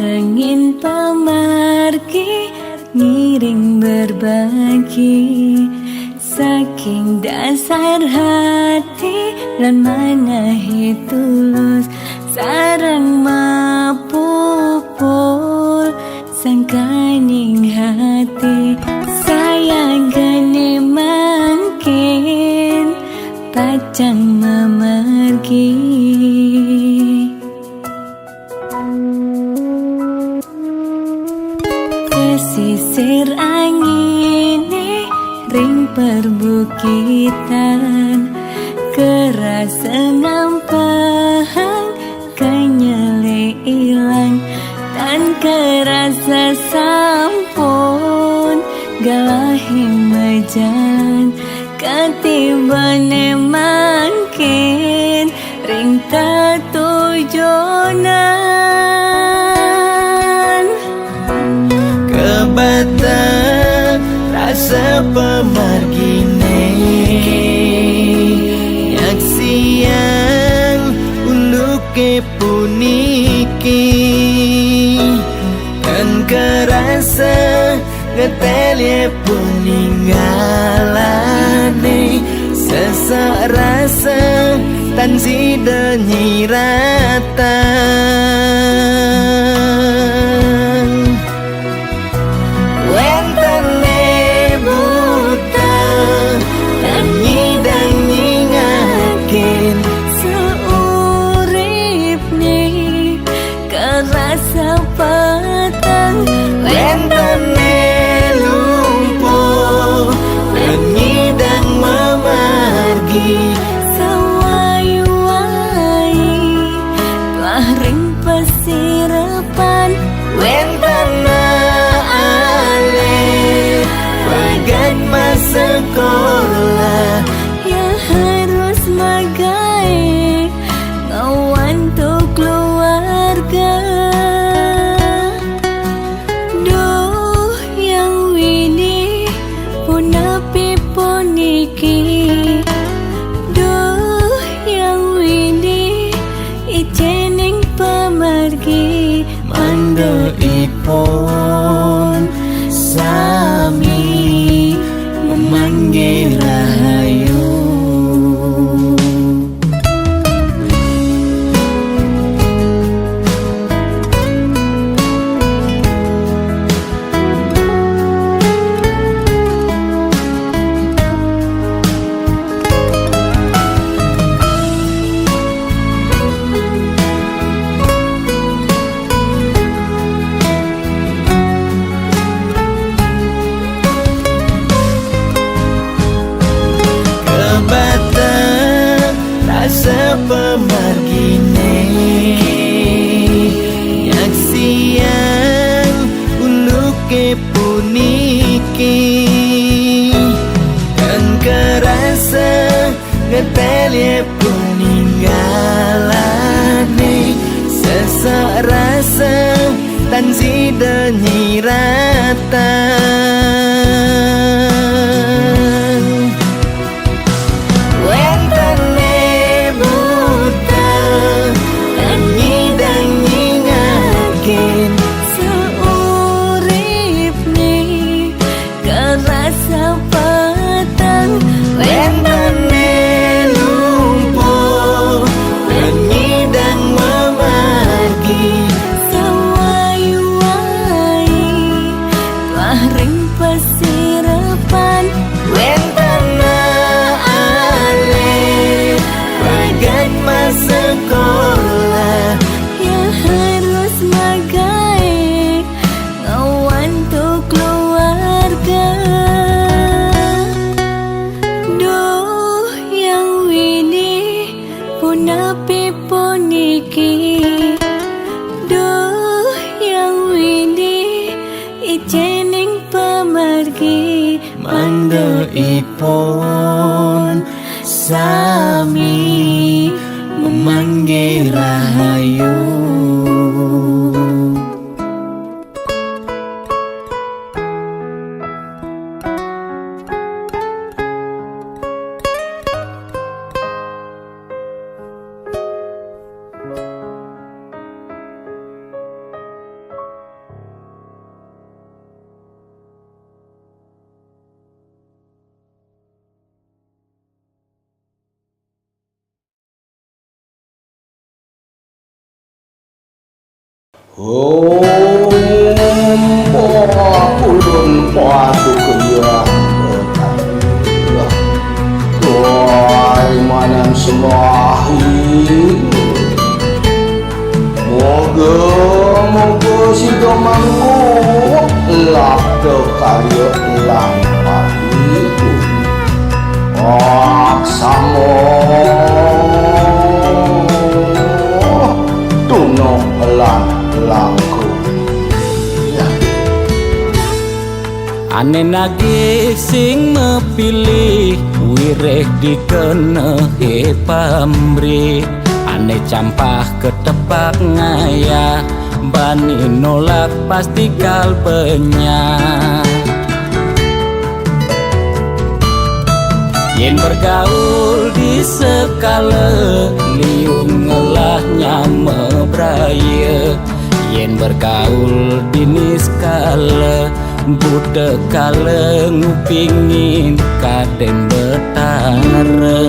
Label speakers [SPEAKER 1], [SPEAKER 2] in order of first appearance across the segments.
[SPEAKER 1] Angin pemargi ngiring berbagi, saking dasar hati lan manahi tulus, sarang mapupul sangkaning hati, sayang gane mangkin pacang memargi. Pesisir angine ring perbukitan, kerasa ngampang kenyele ilang, dan kerasa sampun galahi mejalan, ketibane mangkin ring tetujunan.
[SPEAKER 2] Kebatang rasa pemargine nyaksian uluke puniki, kan kerasa ngetelye puninggalane, sesak rasa tan sida nyiratan. Wentene buta dan nyidang nyingakin,
[SPEAKER 1] seurip nih kerasa petang.
[SPEAKER 2] wentene lumpuh dan nyidang memargi,
[SPEAKER 1] sewai-wai telah ring pesirapan.
[SPEAKER 2] wentene ale bagat masa sekolah,
[SPEAKER 1] Ya harus magai ngawan tuh keluarga. Duh yang wini punapi puniki, duh yang wini ijening pemargi,
[SPEAKER 2] mandheipun sami memanggil rahayu. Rasa pemargine nyaksian uluke puniki, kan kerasa ngetelye puninggalane, sesak rasa tan sida nyiratan. Wentene buta dan nyidang nyingakin,
[SPEAKER 1] seurip nih kerasa petang.
[SPEAKER 2] wentene lumpuh dan nyidang memargi,
[SPEAKER 1] sewai-wai telah ring pesirapan.
[SPEAKER 2] wentene ale bagat masa sekolah,
[SPEAKER 1] Ya harus magai ngawan tuh keluarga. Duh yang wini punapi puniki, duh yang wini ijening pemargi,
[SPEAKER 2] mandheipun sami memanggil rahayu.
[SPEAKER 3] Ulun padu kaya Tuai manam semahi Moga si domangku Lak karya lang padu Aksamo Tunok langku
[SPEAKER 2] Ane nagih sing mepilih wireh dikenehe pamrih Ane campah ketepak ngaya bani nolak pasti kalpenya Yen bergaul di sekala liung ngelahnya mebraya Yen bergaul di niskala budak kala ngupingin kaden betara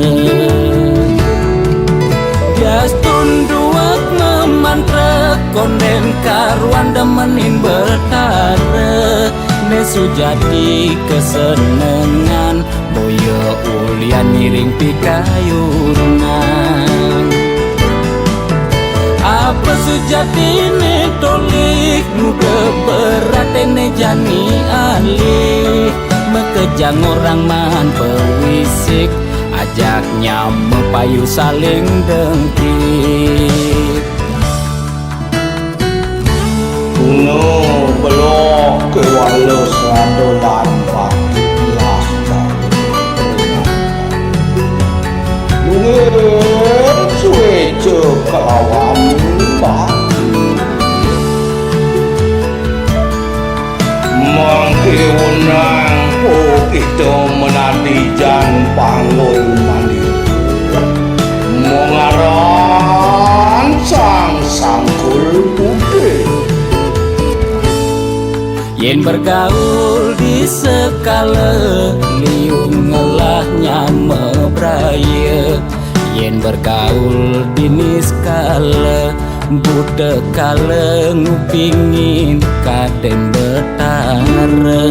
[SPEAKER 2] Jas tunduak memantra konden karuan demenin betara Nesu jadi kesenengan boyo ulian miring pikayunan Apa sejati ne tolik nude berat ne jani alih Mekejang orang man pewisik ajaknya mepayu saling dengkit
[SPEAKER 3] Kuno belok ke walau seradolan patilah Mungkin sueco kelawan Mangke unang itu menadi jan panggul mandi Mengaran sang sangkul putih
[SPEAKER 2] Yen bergaul di sekala liung ngelahnya mebraya Yen bergaul di niskala budak kala ngupingin kaden betara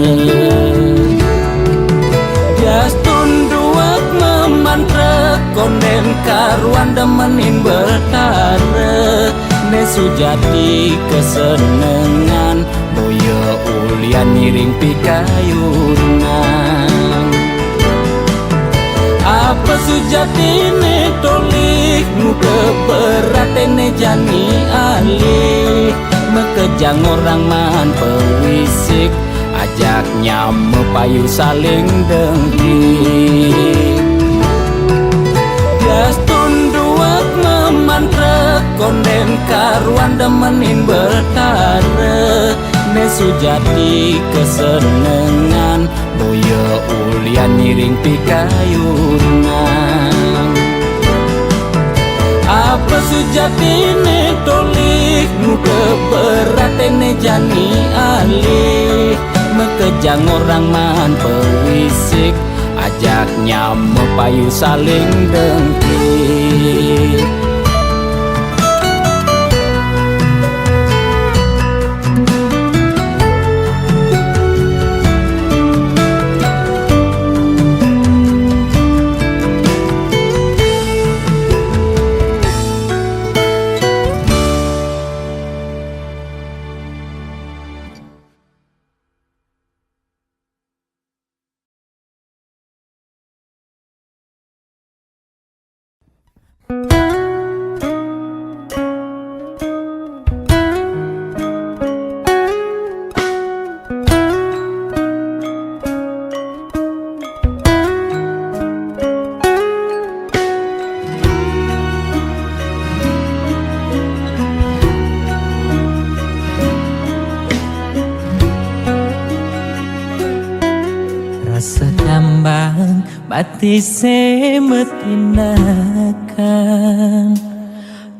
[SPEAKER 2] Jas tunduak memantra konden karuan demenin betara Nesu jadi kesenengan boyo ulian miring pikayunan Apa sejati ne tolik muka berat ne jani alih Mekejang orang man pewisik ajaknya mepayu saling dengkit Jas tunduak memantra konden karuan demenin betara Nesu jadi kesenengan boyo ulian miring pikayunan Apa sejati ne tolik muka berat ne jani alih Mekejang orang man pewisik ajaknya mepayu saling dengkit
[SPEAKER 4] Rasa tambang bati semetinakan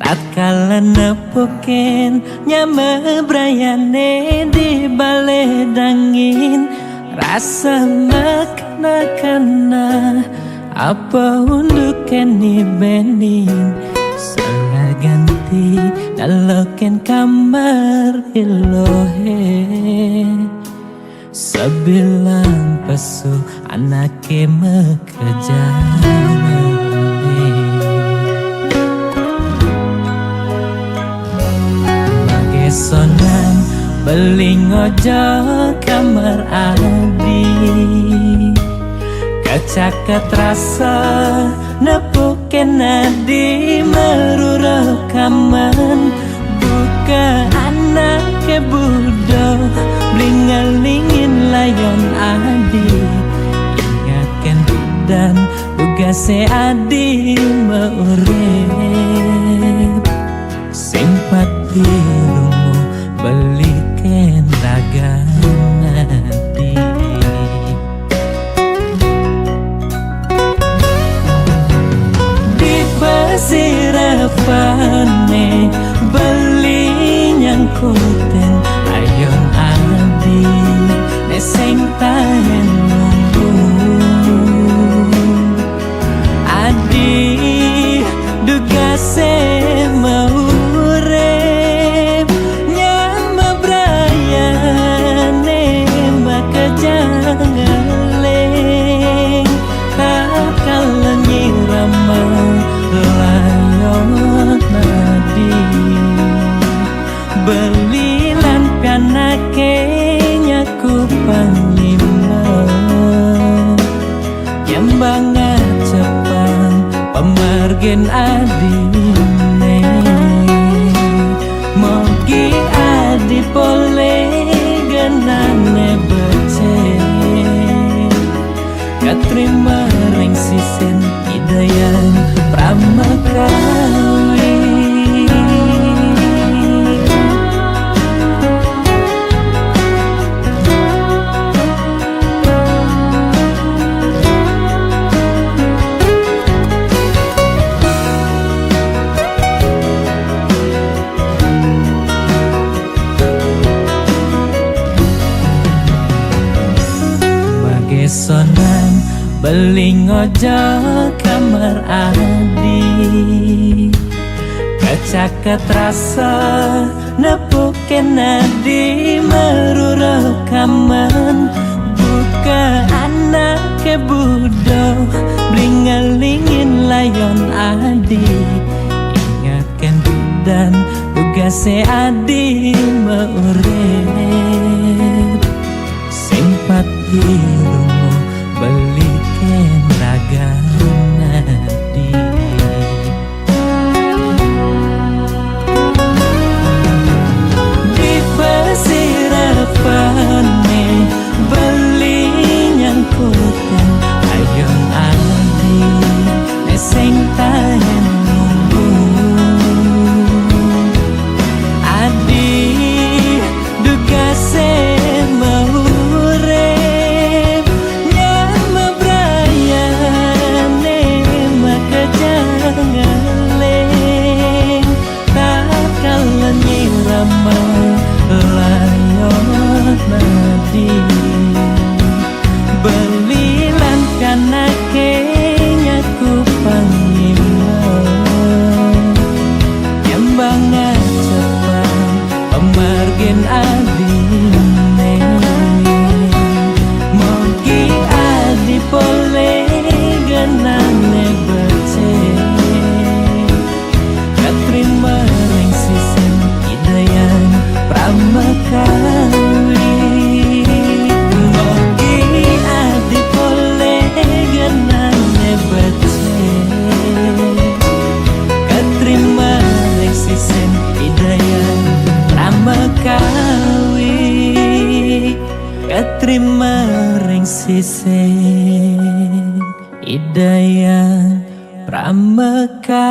[SPEAKER 4] tatkala nepoken nyama brayane di baledangin rasa makna apa untuk keni bening seragam simpati naloken kamar ilohe sebilang pesu anake mekejane Magesonan beling ojo kamar adi Kacaka terasa nepuken nadi meruro kaman buka anak ke budo blingalingin layon adi ingatkan dan tugase adi meurip simpati rumu beliken ragan adi Sirafane beli nyangkuten ayon adi neseng tahen nunggu adi duga se maurep nyama brayane maka jangan leng takal nyirama layon nadi belilan pianake nyaku panglima nyambanga cepang pemargen adine mogi adi pole genane bece katrima reng sisen idayan pramakawi Magesonan beling ojo kamar adi Kacaka terasa nepuken nadi meruro kaman buka anak ke budo blingalingin layon adi ingatkan dan tugase adi meurip simpati rumu beliken ragan adi di pesirapane beli nyangkuten ayon adi neseng tahen nunggu adi duga se layon nadi belilan kanake nyaku panglima nyambanga cepang pemargen adine mogi adi pole genane bece katrima reng sisen idayan pramakawi mogi adi pole genane bece katrima reng sisen idayan pramakawi katrima reng sisen idayan pramakawi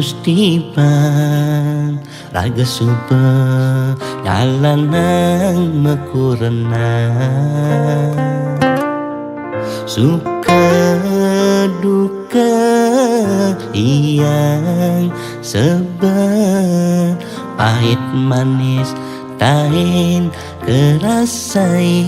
[SPEAKER 4] Gustipan raga suba dalanang mekurena suka duka yang sebar pahit manis tain kerasaian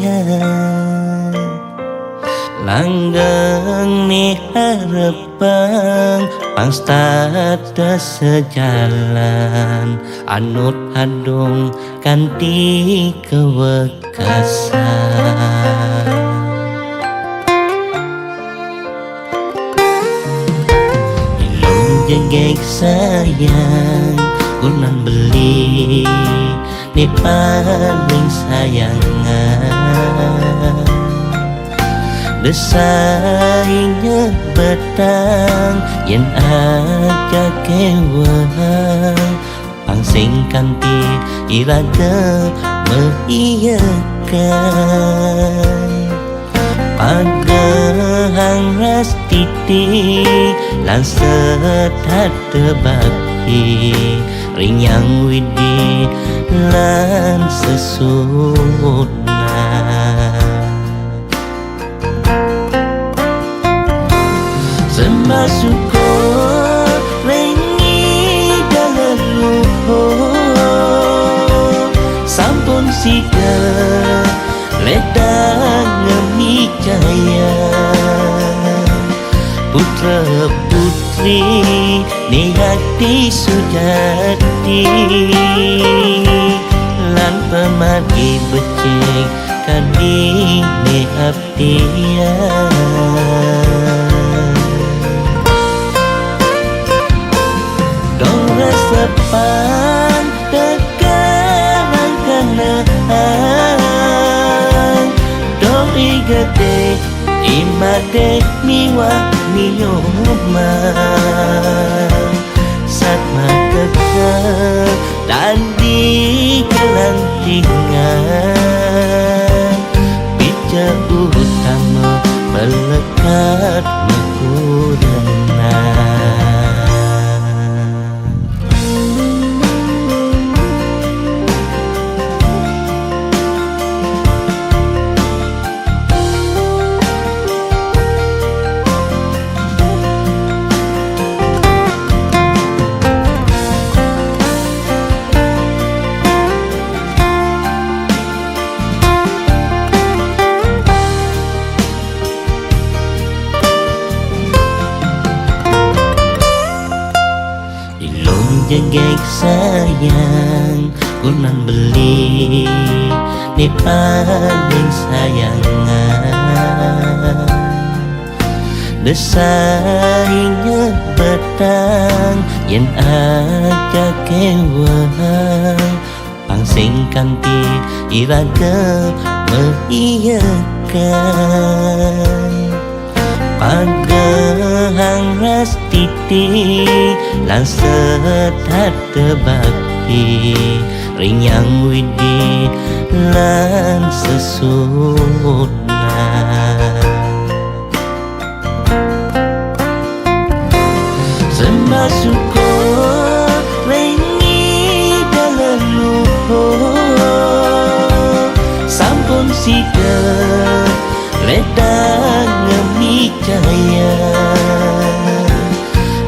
[SPEAKER 4] langgeng ni harapan pangstada sejalan anut hadung kanti kewekasan ilung jegek sayang kunan beli ni paling sayangan desainya betang yen aja kewang pangsing kanti iraga meiyakan pagahang ras titik lan sedat bakti ring yang widi lan sesuna semasuko rengi dalam luhur sampun sida ledang ngemi jaya putra putri ni hati sujati lan pemargi becik kadi ni abdian sepan tekan kenaan doi gede imade miwa minyoma sat makeke dan di kelantingan bija utama melekat mekurana jegek sayang kunan beli ni paling sayangan desainya betang yen aja kewang pangsing kanti iraga meiyakan pagahang ras titik lan sedat bakti ring yang widi lan sesuna semasuko rengi dalam luhur sampun sida ledang ngemi jaya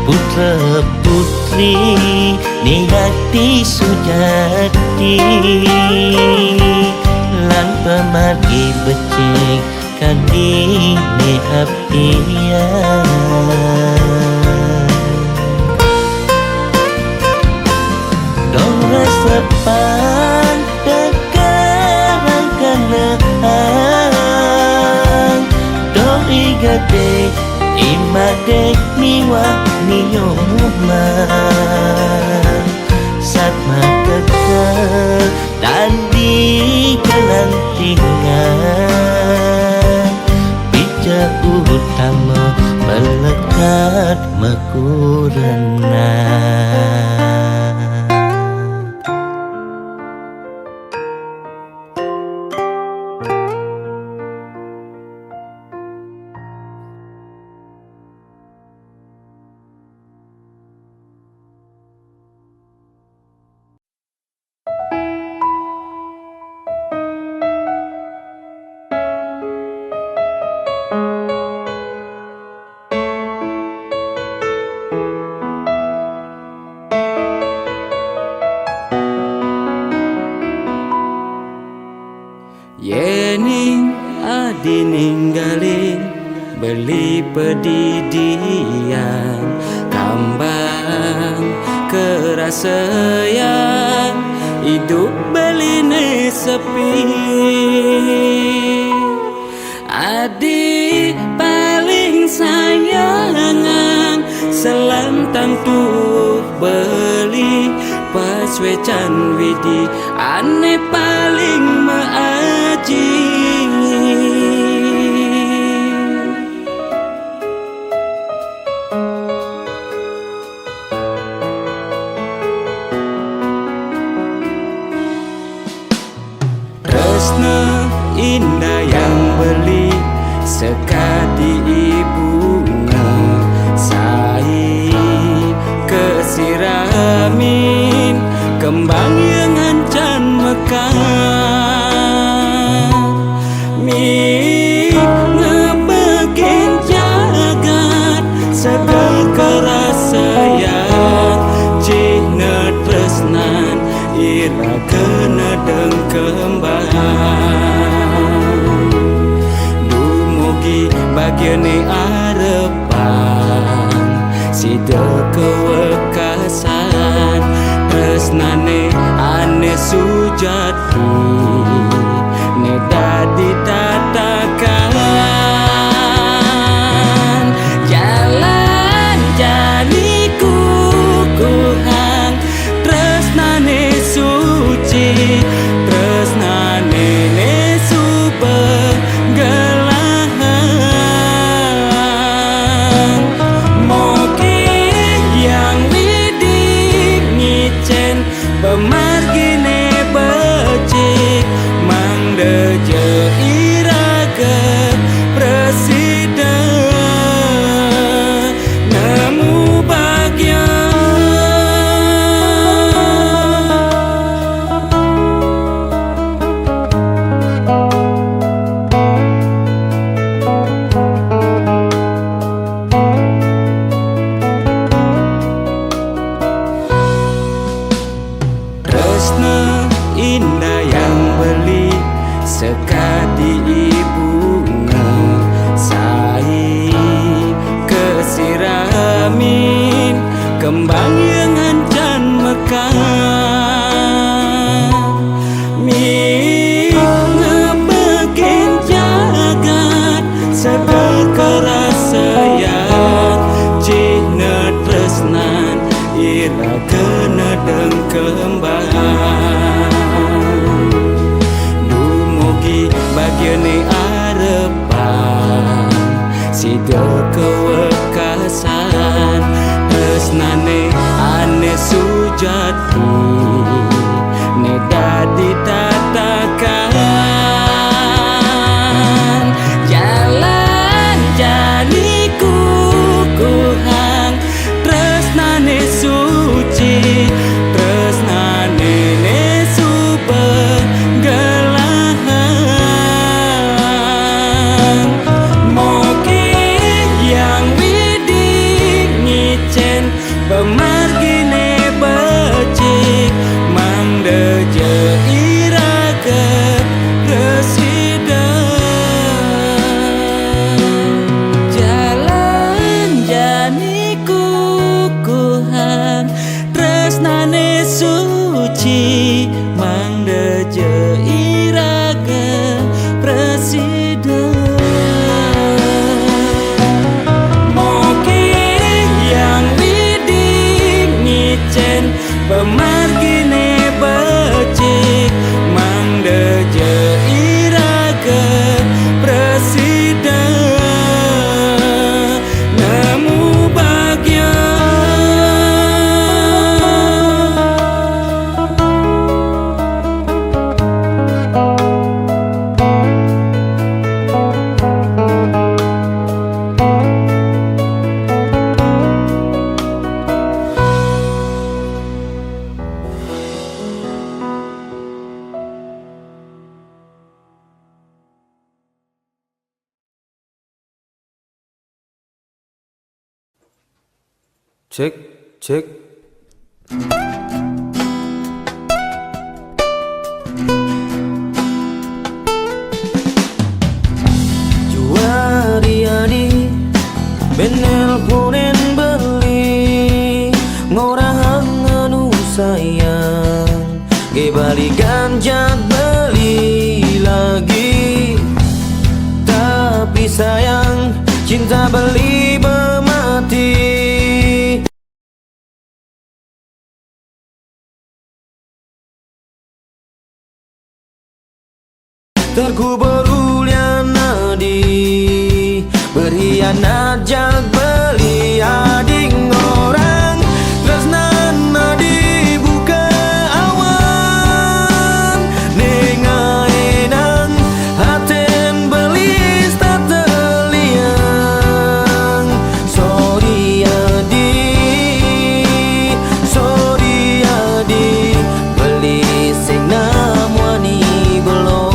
[SPEAKER 4] putra putri ni hati sujati lan pemargi becik kadi ni abdian dong resepan tekan kenaan doi gede imade miwa minyoma sat makeke dan di kelantingan bija utama melekat mekurana
[SPEAKER 2] dininggalin beli pedidian kambang kerasean hidup beline sepi adik paling sayangan selantang tuh beli pas wecan widi ane paling maaji Tresna indah yang beli sekadi ibunya sai kesiramin kembang yang ancan mekar mi ngebagian jagat segala kerasayan cina tresnan ira kena deng kembang dumugi bagian arepan sida kewekasan tresnane ane sujati ne dadi tatakan jalan janiku kuhang tresnane suci tresnane ne subegalahan moki yang widik ngicen pemargine becik mangdeje iraga presiden nemu bagian Tresna indah yang beli sekadi ibunya sai kesiramin kembang yang ancan mekar mi ngebagian jagat segala kerasayan cina tresnan ira kena deng kembang dumugi bagian arepan sida kewekasan tresnane ane sujati ne dadi tatakan jalan janiku kuhang tresnane suci tresnane ne subegalahan moki yang widik ngicen pemargine becik mangdeje iraga presiden jalan janiku kuhang tresnane suci mangdeje iraga presiden moki yang widik ngicen pemargine becik mangdeje iraga presiden nemu bagian
[SPEAKER 5] cek cek
[SPEAKER 2] sayang, ke balikan jak beli lagi. Tapi sayang, cinta beli bermati. Terkubur ulian nadi, berkhianat jak beli ading orang. Tresnan nadi buka awan, nenga enang haten belis tak terliang. Sorry adi, beli sing namwani belum.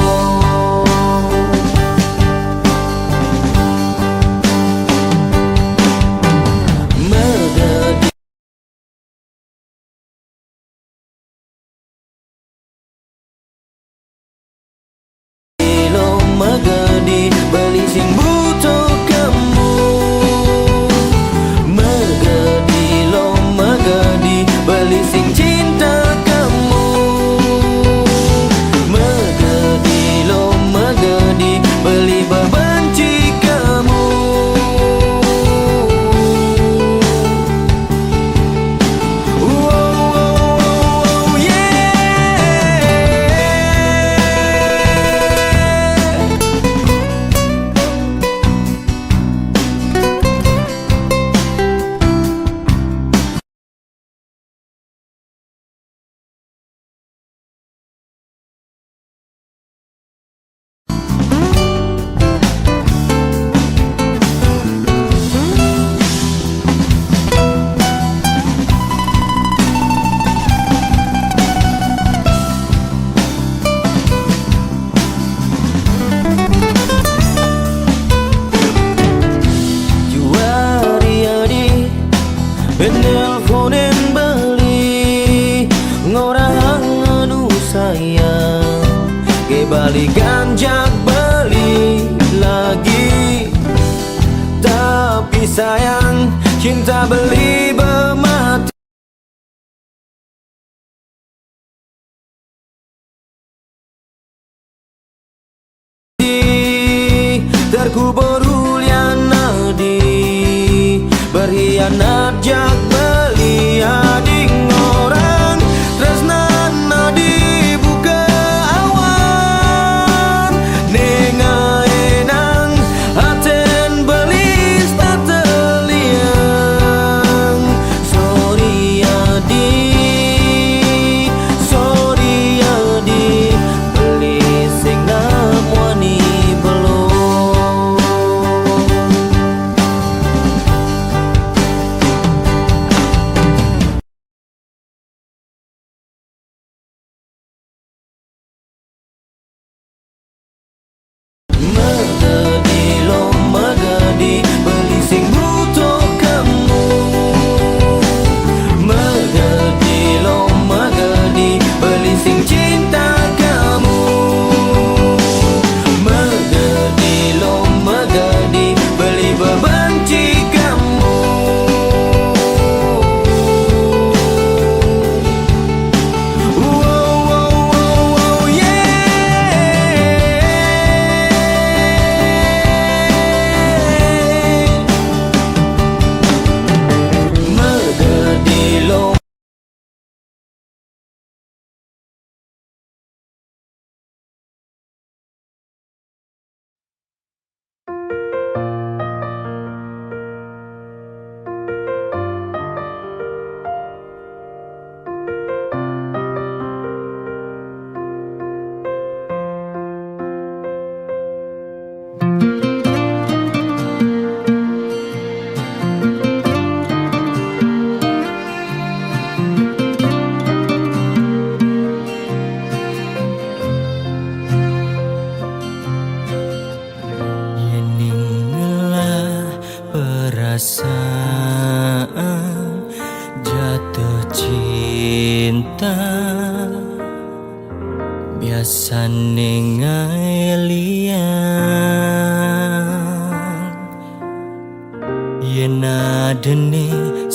[SPEAKER 2] Megadi beli sing butuh kamu. Megadi lo megadi beli sing cinta kamu. Megadi lo megadi beli bebenci kamu. Oh, yeah. Penelponen beli ngorang anu sayang, ke balikan jak beli lagi. Tapi sayang, cinta beli bermati. Terkubur ulian nadi, berkhianat jak beli ading orang. Tresnan nadi buka awan, nenga enang haten belis tak terliang. Sorry adi, beli sing namwani belum. Megadi lo megadi beli sing butuh kamu. Megadi lo megadi beli sing cinta kamu. Megadi lo megadi beli bebenci kamu. Oh, Megadi lo Yeninglah perasaan jatuh cinta, biasa nengai liang. Yen adene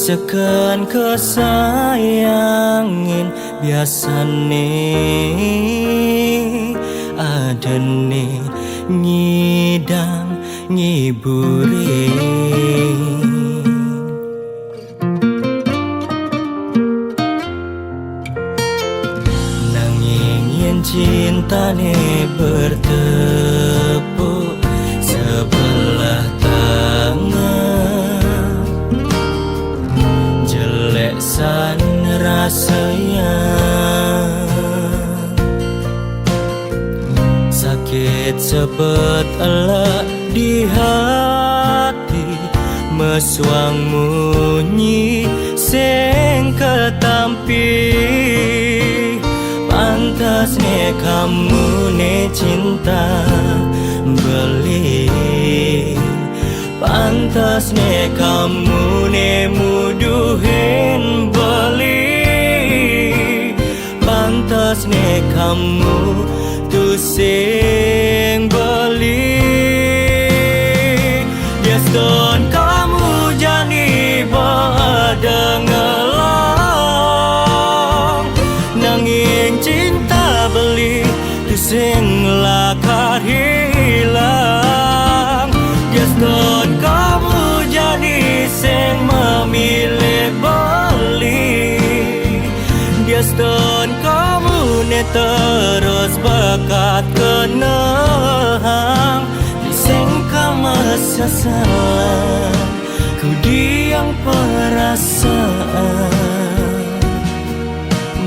[SPEAKER 2] sekan kesayangin biasane adene ngidang ngibure nanging yen cintane bertepuk sebelah tangan jelek san rasanya sakit sepet elak di hati meswang munyi sing ketampi pantasnya kamu ne cinta beli pantasnya kamu ne muduhin beli pantasnya kamu tuh sing beli Gaston kamu jani badengelang nanging cinta beli tuh sing lakar hilang Gaston kamu jani sing memilih beli Gaston kamu ne terus bakat kenang sing masa salah ku diam perasaan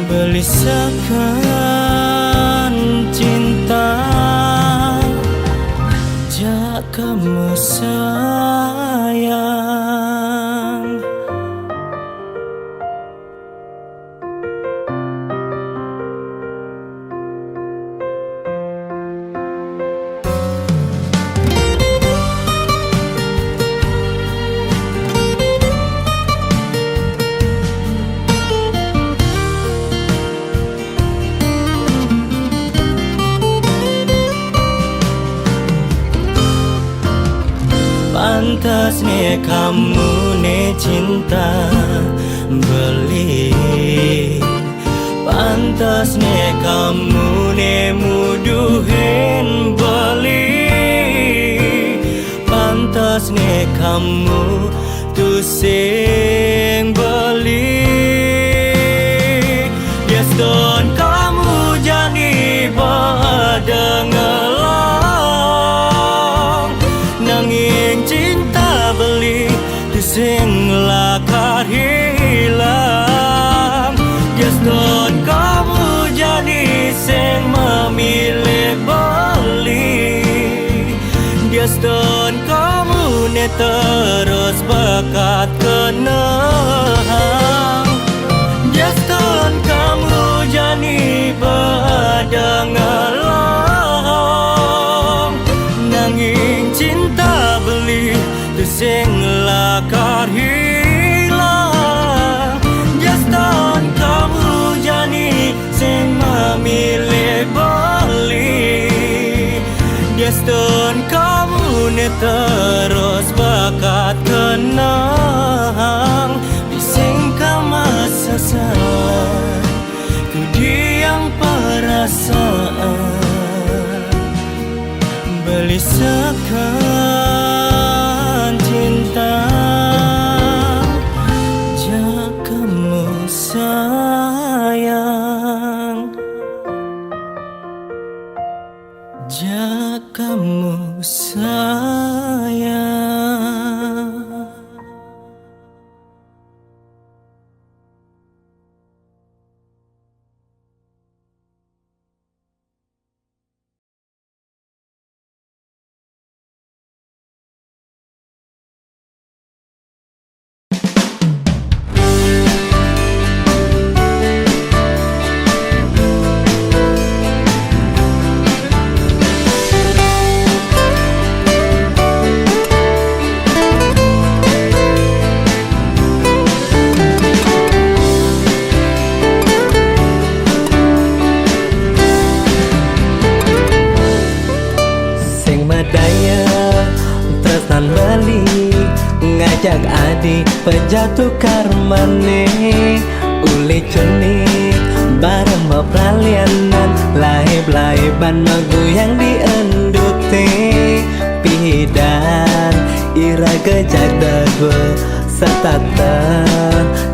[SPEAKER 2] belisakan cinta jak kamu sayang pantasnya kamu ne cinta beli pantasnya kamu ne muduhin beli pantasnya kamu tuh sing beli Gaston kamu jani badengelang nanging cinta beli tuh sing lakar hilang Gaston kamu jani sing memilih beli Gaston kamu ne terus bakat kenang Gaston kamu jani badengelang nanging cinta beli tuh sing lakar hilang Gaston kamu jani sing memilih beli Gaston kamu ne terus bakat kenang bising masa salah ku diam perasaan belisakan cinta jak kamu sayang jak kamu sayang
[SPEAKER 4] ngajak adi pejatuh karmane uli cunik bareng bepralianan laib-laiban maguyang di endute pidan ira gejak dago satata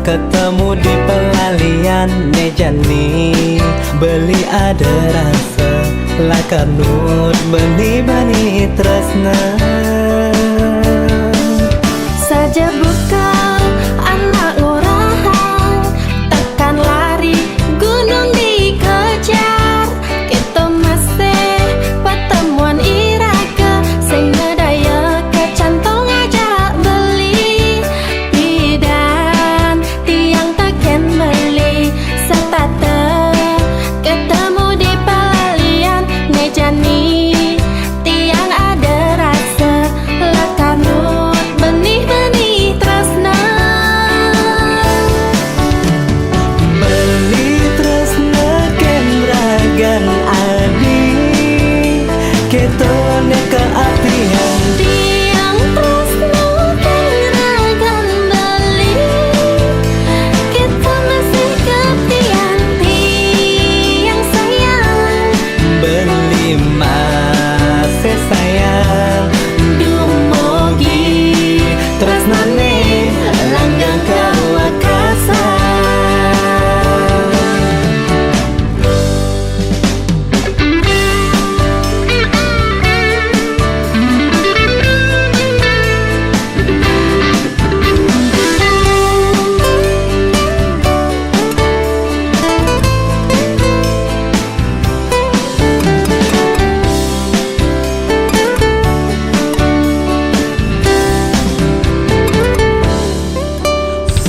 [SPEAKER 4] ketemu di pelalian nejani beli ada rasa lakanut beni-beni tresna
[SPEAKER 1] Saja buka anak ngurahan takkan lari gunung dikejar kita masih pertemuan iraga sing daya kecantong ajak beli bidan tiang taken beli setata ketemu di pelalian nejani tiang ada rasa lakanut benih-benih tresna
[SPEAKER 4] beli tresna kenragan adi ketone keartian
[SPEAKER 1] tiang tresna kenragan beli kita masih ketian tiang sayang
[SPEAKER 4] beli masih sayang
[SPEAKER 1] dumugi
[SPEAKER 4] tresnane
[SPEAKER 1] langgang kawakasan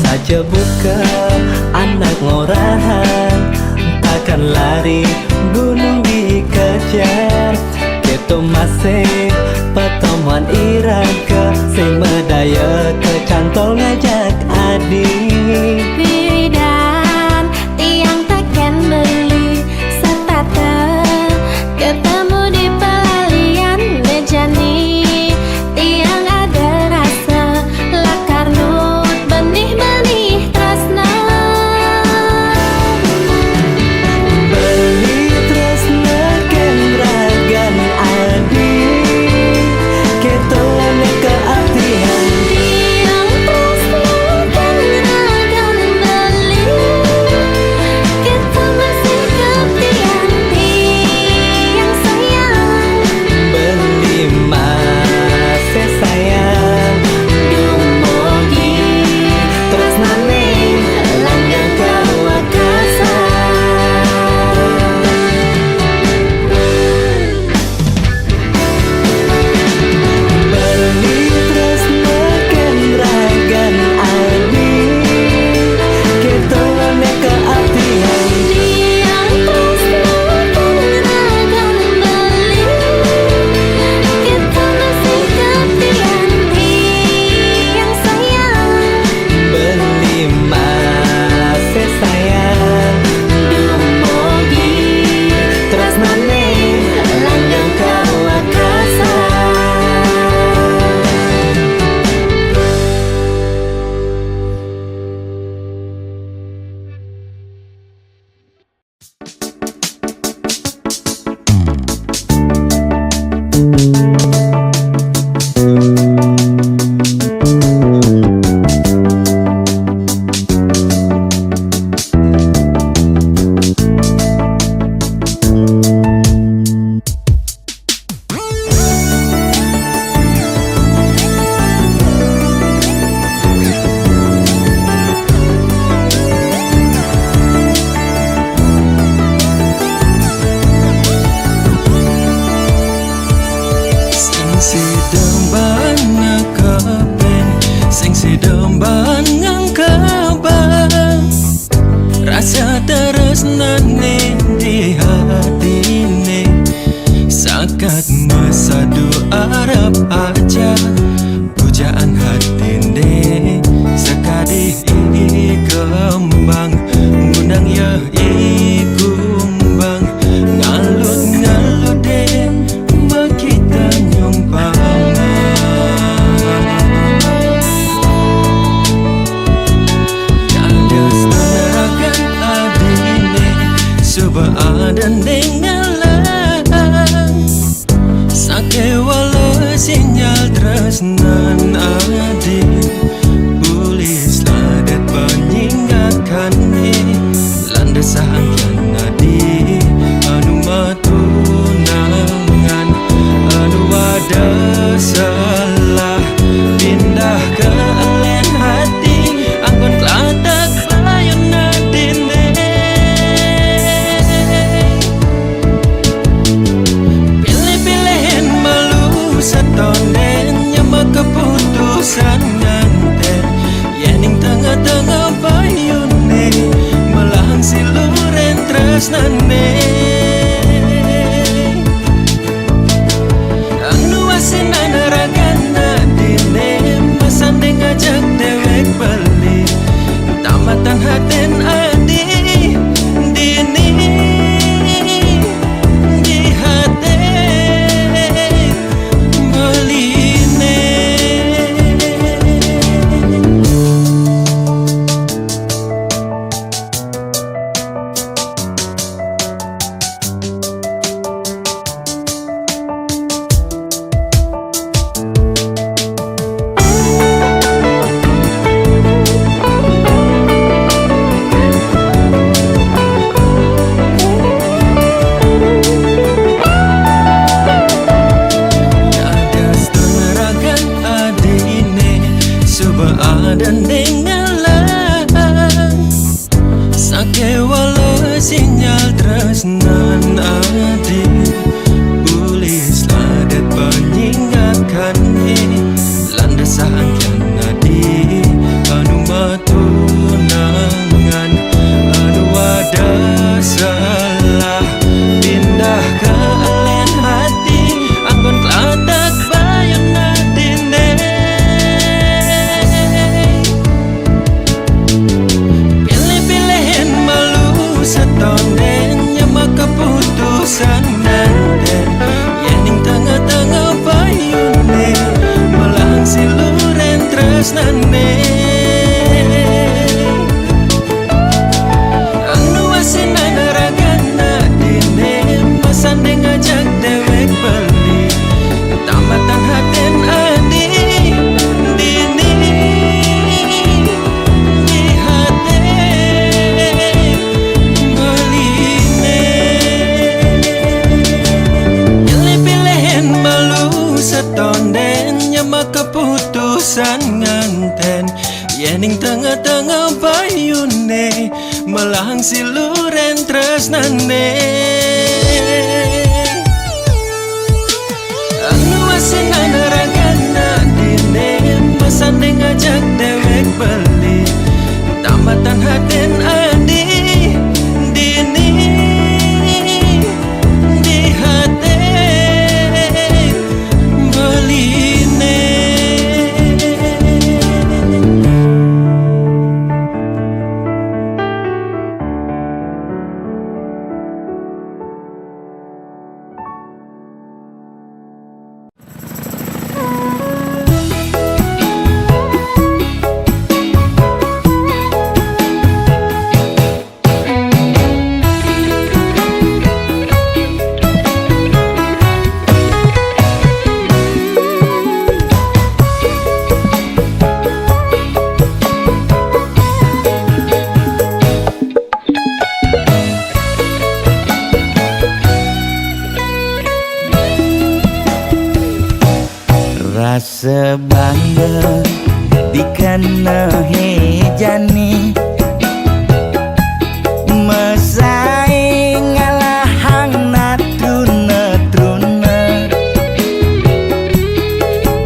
[SPEAKER 4] saja buka anak ngorahan takkan lari gunung dikejar kita masih pertemuan iraga sing medaya kecantol ngajak adik
[SPEAKER 1] bidan tiang taken beli setata ketemu di pelalian nejani tiang ada rasa lakarnut benih-benih tresna
[SPEAKER 4] beli tresna kenragan adi ketone keartian
[SPEAKER 1] tiang tresna kenragan beli kita masih ketian tiang sayang
[SPEAKER 4] beli masih sayang
[SPEAKER 1] dumugi
[SPEAKER 4] tresnane
[SPEAKER 1] langgang kawakasan
[SPEAKER 4] beli tresna kenragan adi ketone keartian
[SPEAKER 1] tiang tresna kenragan beli kita masih ketian tiang sayang
[SPEAKER 4] beli masih sayang
[SPEAKER 1] dumugi
[SPEAKER 4] tresnane
[SPEAKER 1] langgang kawakasan
[SPEAKER 2] Sing sidemban ngakaben Sing sidemban ngangkaban Rasa tresnane di hatine Sakat mesadu Arab aja Pujaan hatine Sekadih kembang Ngundang ya ikumbang Ngalut-ngalut deh Makita nyumpang Suba adan dengalang Sake wala sinyal tresnan adi Ulis ladat penyingatkan ni Landasan yang adi Anu matunangan Anu ada salah Pindah ke alen hati Anggon kelatak bayon nadine Pilih-pilihin malu satonen Nyama keputusan nganten Yening tengah-tengah bayune Melang siluren tresnane Anu asinan ragana dine Masandeng ngajak dewek beli Tamatan haten adi dini Di haten beline dan dengalang Sake wala sinyal tresnan adi Ulis ladat penyingatkan ni Landasan yang adi Anu matunangan Anu ada salah Pindah ke alen hati Anggon kelatak bayon nadine Satonen nyama keputusan nanten Yening tengah-tengah bayune Melang siluren tresnane Anu asinan ragana dine Masandeng ngajak dewek beli Tamatan haten adi dini Di haten Satonden nyama keputusan nganten Yening tengah-tengah bayune Melang siluren tresnane Anu asinan ragana dine Masandeng ngajak dewek beli Tamatan haten adi dini Di haten
[SPEAKER 4] Rasa bangga dikana hejani Mesaing ngalahang natruna-truna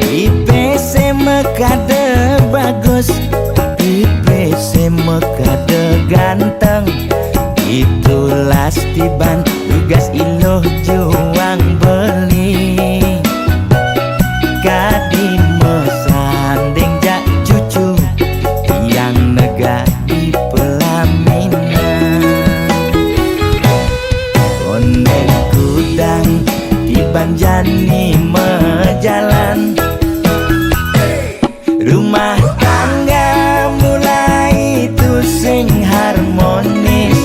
[SPEAKER 4] IPC mekade bagus IPC mekade ganteng Itulah tiban tugas iloh juang beli Kadi mesandeng jak cucu Yang nega di pelaminan Konek kudang di banjani mejalan Rumah tangga mulai tusing harmonis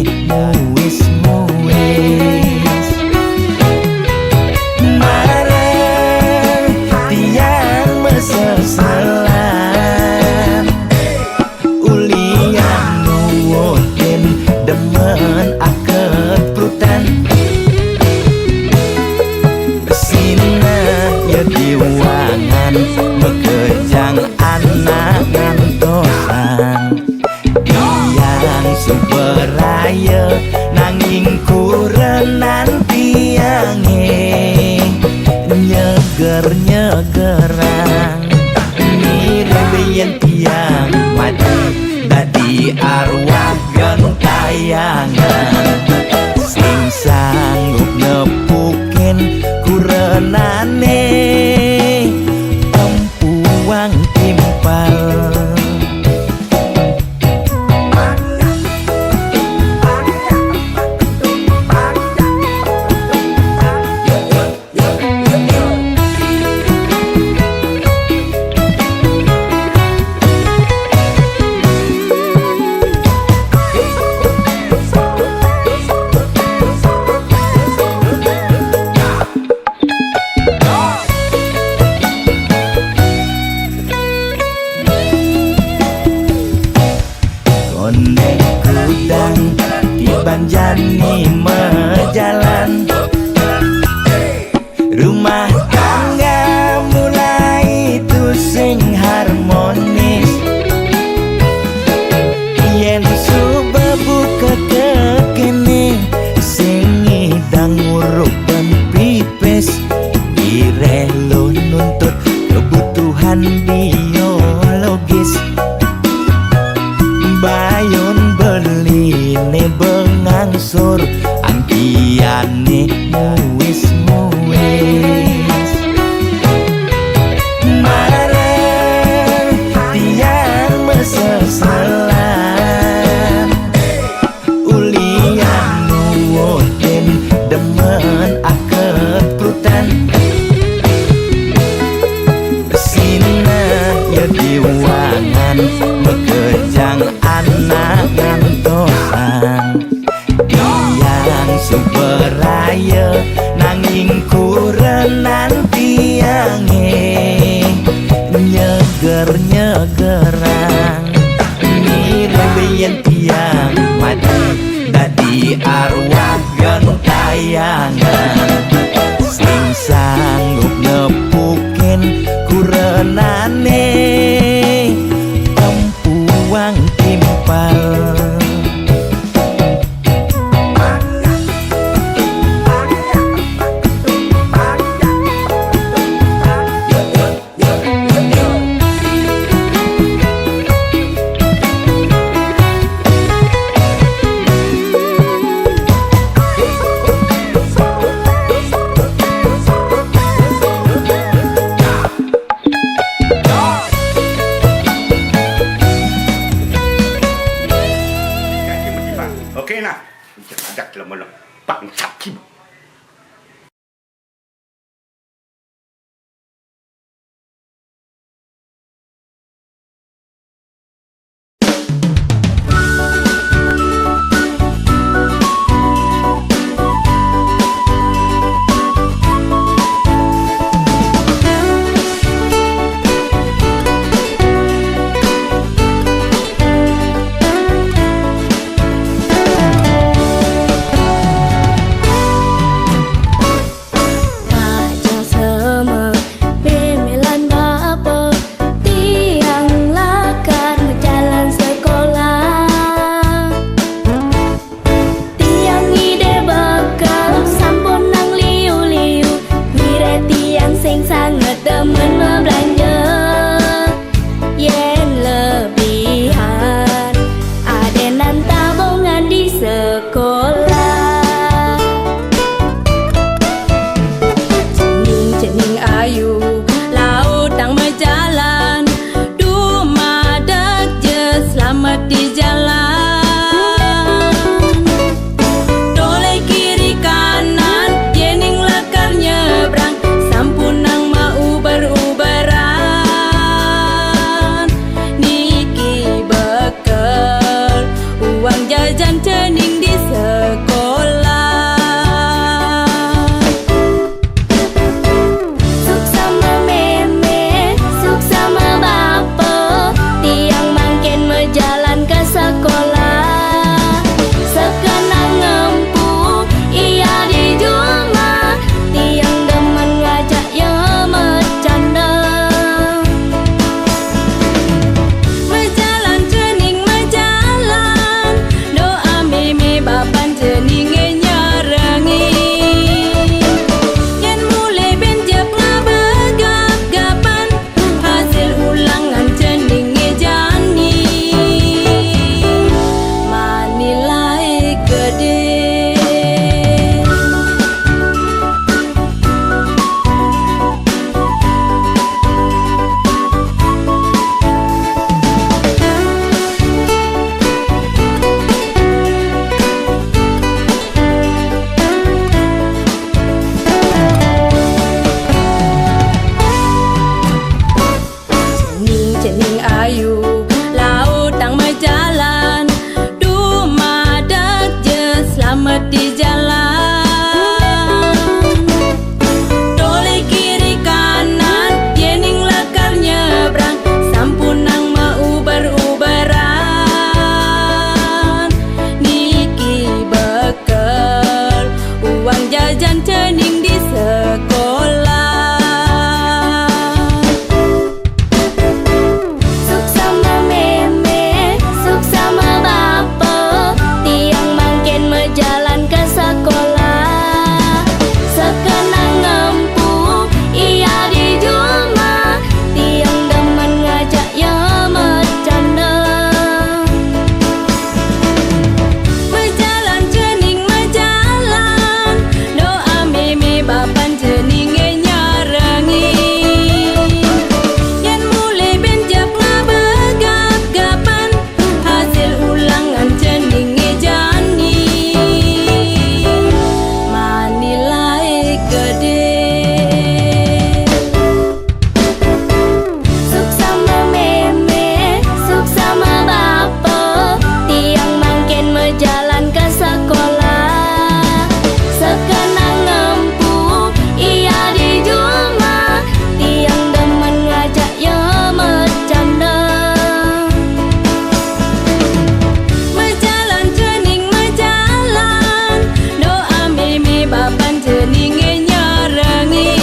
[SPEAKER 4] muis marah tiang mesesalan ulian nuwuhin demen akad prutan sina ya diwangan mekejang anak ngantosan yang superaya nanging kurenan tiange nyeger-nyegerang mirip tiang mati dadi arwah gentayangan sing sanggup nepukin kurenane empuang timpal. Ondek kudang di Banjani mejalan rumah tangga mulai tusing harmonis yen subebuka kekene sing ngidang ngurupan pipis direlo nuntut kebutuhan biologis bayon beli ne bengangsur angkiane muis marah tiang mesesalan ulian nuwuhin demen akad prutan sina ya diwangan mekejang anak ngantosan yang superaya nanging kurenan tiange nyeger-nyegerang mirip tiang mati dadi arwah gentayangan sing sanggup nepukin kurenane empuang timpal.
[SPEAKER 1] cening ayu laut tang berjalan dumadak je selamat di jalan toleh kiri kanan jening lekar nyebrang sampun nang maubar-ubaran niki bekel uang jajan cening di sekolah. Suk sama meme, suk sama bapa, tiang mangken mejalan ke sekolah. Sekenang ngempuk, iya di rumah, tiang demen ngajak ya bercanda. Berjalan cening berjalan, doa meme bapan cening nyarengi. Yen mulai benjak ngabegap-gapan, hasil ulangan cening jani. Manilai gede. Suk sama meme, suk sama bapa, tiang mangken mejalan ke sekolah. Sekenang ngempuk, iya di rumah, tiang demen ngajak ya bercanda. Berjalan cening berjalan, doa meme bapan cening nyarengi.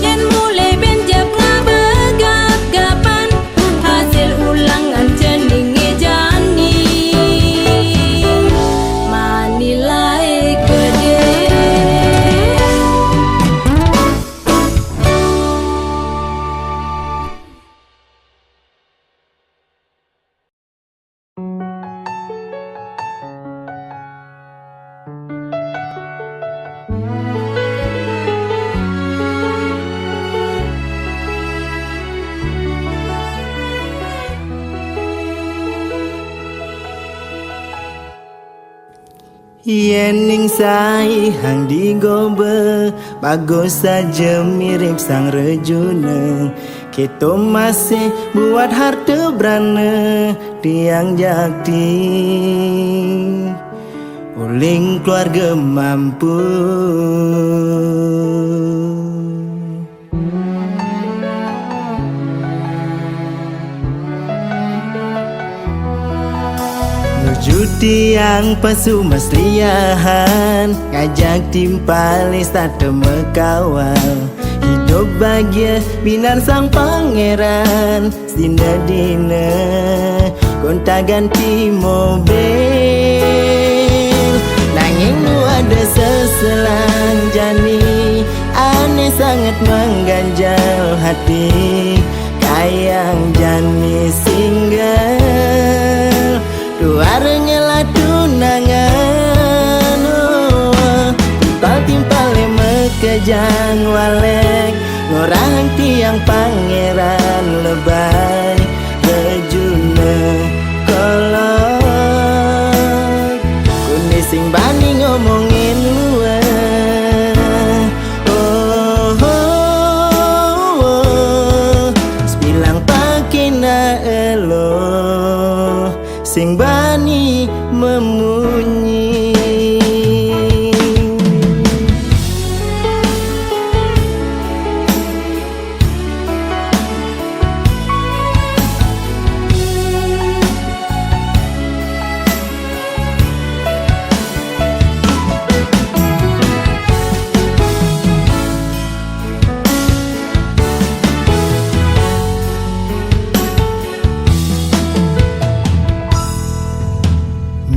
[SPEAKER 1] Yen mulai benjak ngabegap-gapan, hasil ulangan cening jani. Manilai gede.
[SPEAKER 4] Yening sai hang digobe bagus saja mirip sang rejuna. Kita masih buat harta berana tiang jakti uling keluarga mampu. Nuju tiang pasu mas liahan, ngajak timpalis tak mekawal. Hidup bahagia binar sang pangeran, Sina dina gonta ganti mobil. Nanging nu ada seselang jani, aneh sangat mengganjal hati. Kayang jani single, dua rengelah tunangan. Timpal-timpal mekejang walek, ngorang tiang pangeran lebay. Rejuna kolot, kuni sing bani ngomongin luar. Sebilang pakai na elo, sing bani memunyi.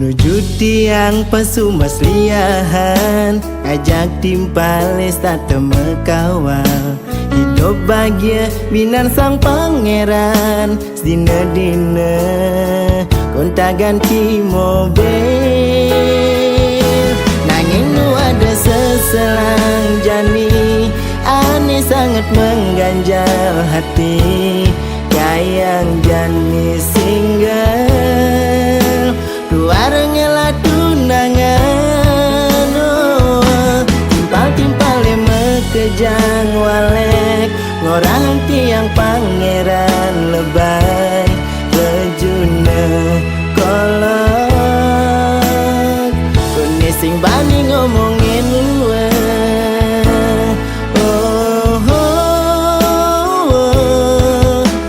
[SPEAKER 4] Nuju tiang pasu mas liahan, ajak timpalis tak mekawal. Hidup bahagia binar sang pangeran, Dina-dina gonta ganti mobil. Nanging nu ada seselang jani, aneh sangat mengganjal hati. Kayang jani single, dua rengelah tunangan. Timpal-timpal mekejang walek, ngorang tiang pangeran lebay lejuna kolot kuni sing bani ngomongin luwe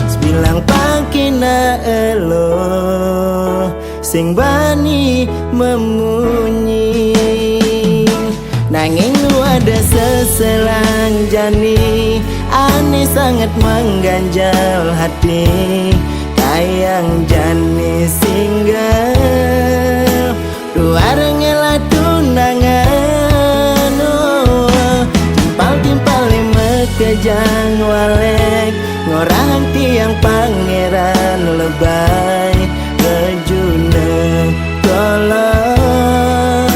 [SPEAKER 4] sebilang pakina elo sing bani memunyi nanging lu ada seselang jani aneh sangat mengganjal hati kayang jani singgah dua rengela tunangan timpal-timpal mekejang walek ngorang tiang pangeran lebay lejuna kolot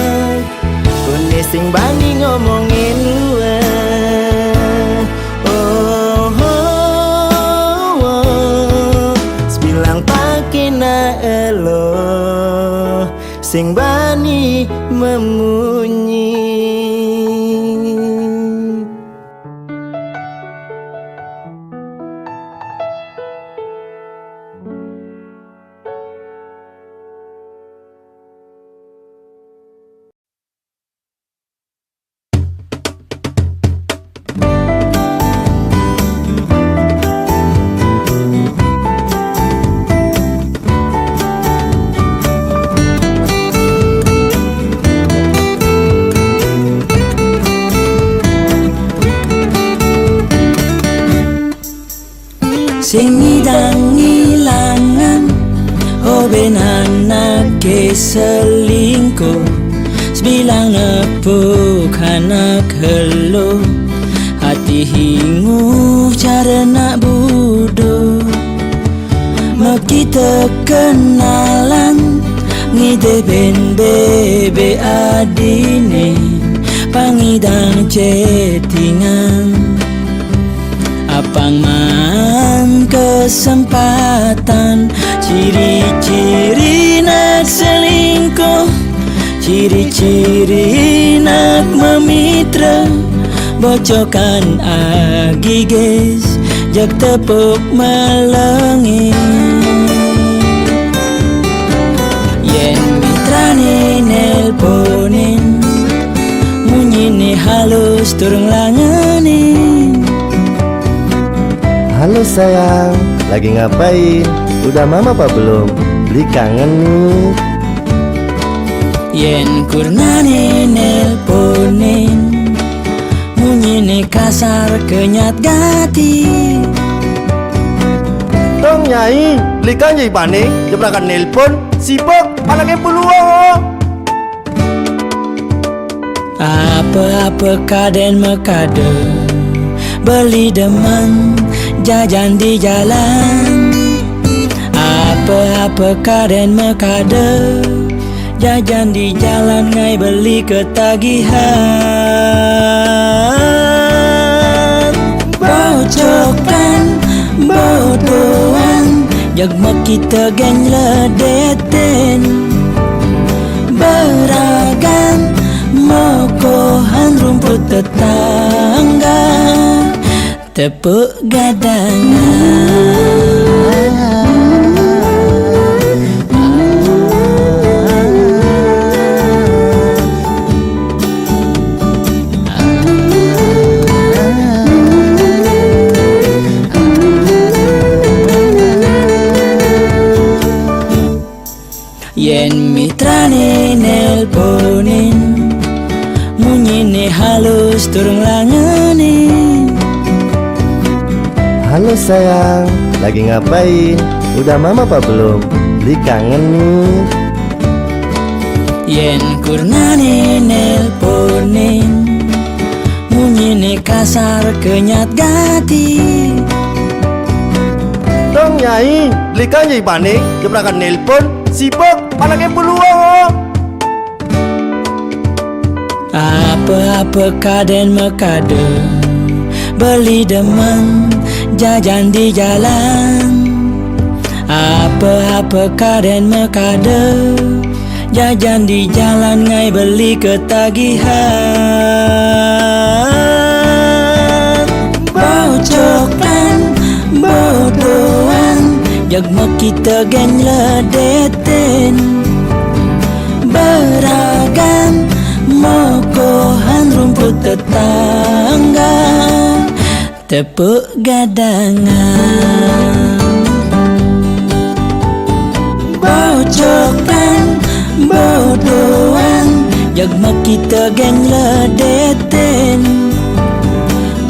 [SPEAKER 4] kuni sing bani ngomongin luwe sebilang pakina elo sing bani memunyi.
[SPEAKER 5] Sing ngidang ngilangan Hoben anak ke selingkuh Sebilang nepuk anak helo Hati hingu cara nak budo Meki terkenalan Ngide ben bebe adine Pangidang chattingan Apang man kesempatan Ciri-ciri nak selingkuh Ciri-ciri nak memitra Bocokan agi guys Jak tepuk melengi Yen mitrane nelponin Munyine halus turung langanin
[SPEAKER 6] Halo sayang, lagi ngapain? Udah mama apa belum? Beli kangen nih.
[SPEAKER 5] Yen kurnane nelponin Munyine kasar kenyat gati
[SPEAKER 6] Tong nyai, beli kan jadi panik jeprakan nelpon, sibuk, anaknya peluang.
[SPEAKER 5] Apa-apa kaden mekade Beli demen jajan di jalan Apa-apa kaden mekade Jajan di jalan ngai beli ketagihan Bocokan bodoan Jagma kita geng ledeten Beragam mokohan rumput tetangga Tepuk gadangan Yen mitrane nelponin Munyine halus turung langanin
[SPEAKER 6] Halo sayang, lagi ngapain? Udah mama apa belum? Beli kangen nih.
[SPEAKER 5] Yen kurnane nelponin Munyine kasar kenyat gati
[SPEAKER 6] Tong nyai, beli kan jadi panik jeprakan nelpon, sibuk, anaknya peluang.
[SPEAKER 5] Apa-apa kaden mekade Beli demen jajan di jalan Apa-apa kaden mekade Jajan di jalan ngai beli ketagihan Bocok jagma kita geng ledeten beragam mokohan rumput tetangga tepuk gadangan bocokan bodoan jagma kita geng ledeten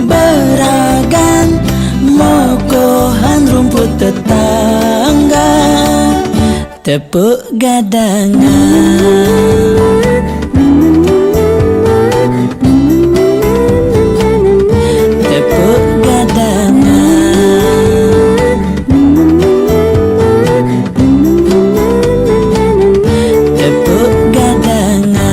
[SPEAKER 5] beragam mokohan rumput tetangga tepuk gadangan tepuk gadangan tepuk gadangan.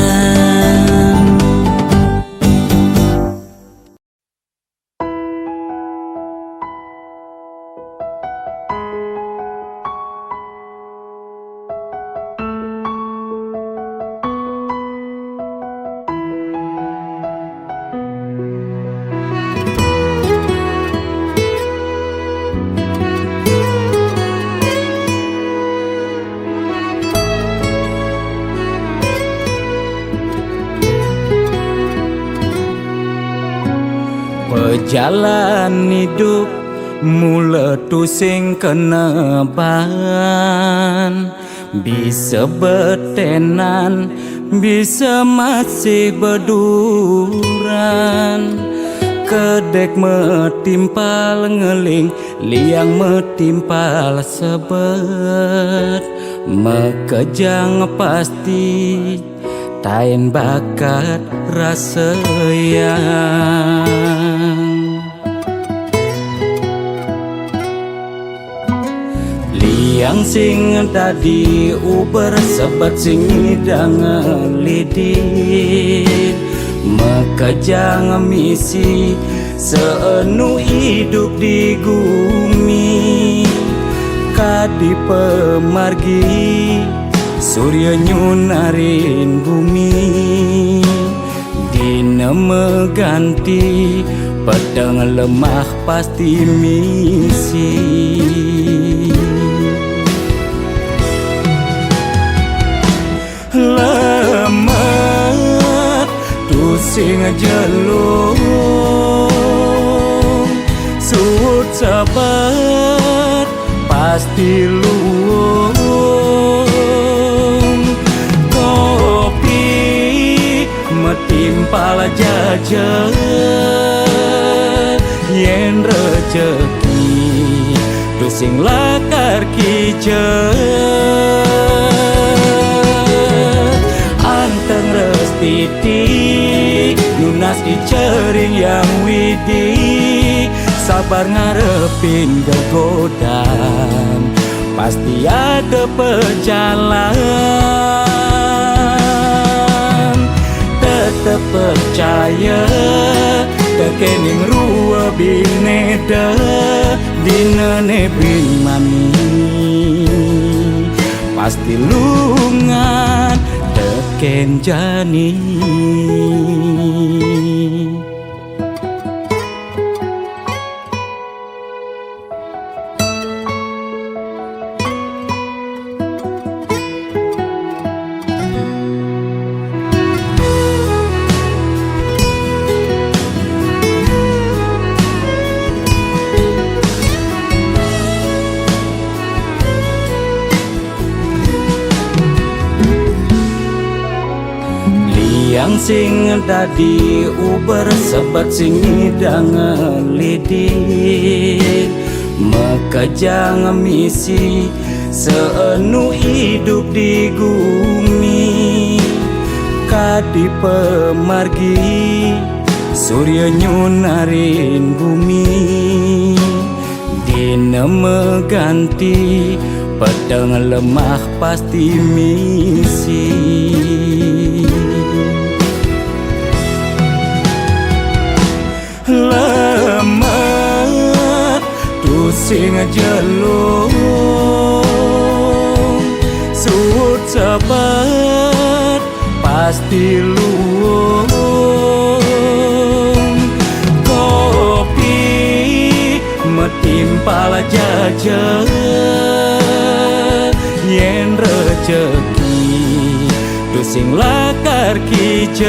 [SPEAKER 2] Perjalan hidup mula tusing keneban, bisa bertenan, bisa masih berduran. Kedek metimpal ngeling, liang metimpal sebet. Mekejang pasti tain bakat rasa yang liang sing tadi uber sebat sing hidang lidit mekejang misi seenu hidup di bumi kadi pemargi surya nyunarin bumi dina meganti pedang lemah pasti misi lemet tusing jelung sud sabar pasti luung kopi metimpal jajan yen rejeki tusing lakar kijen anteng restitik lunas dicering yang widi sabar ngarepin gegodan pasti ada pejalan tetep percaya kekening rua bineda dina nebin mami pasti lungan teken jani yang sing tadi uber sebat sing hidang lidit mekejang misi seenu hidup di bumi kadi pemargi surya nyunarin bumi dina meganti pedang lemah pasti misi lemet tusing jelung sud sabar pasti luung kopi metimpal jajan rejeki tu sing lakar kijet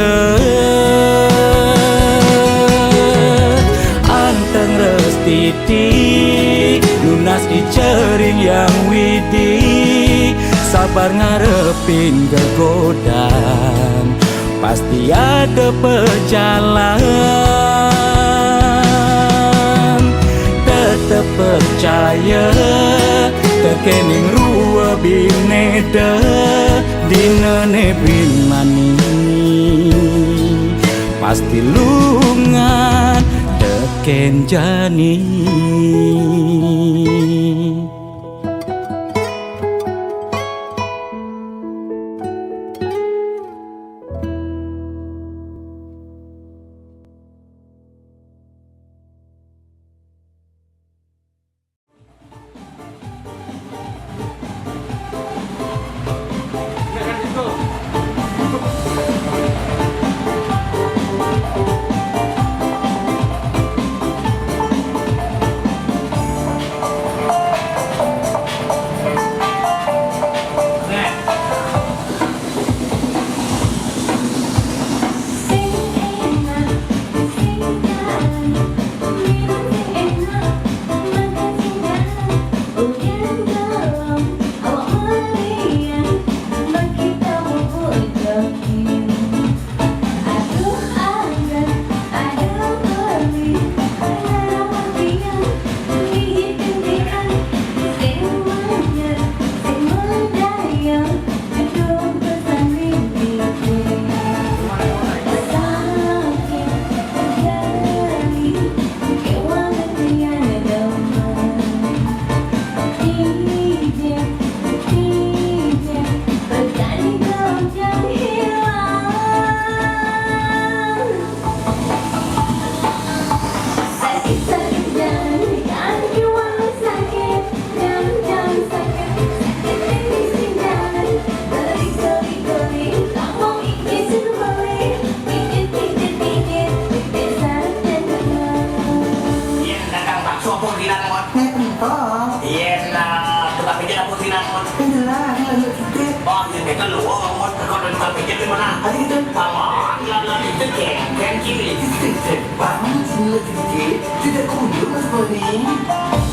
[SPEAKER 2] anteng restiti lunas icering yang widi sabar ngarepin kegodaan pasti ada pejalan tetep percaya tekening ruwa bineda dina nebin mani pasti lungan teken jani.
[SPEAKER 7] Tidak kunjung seperti ini.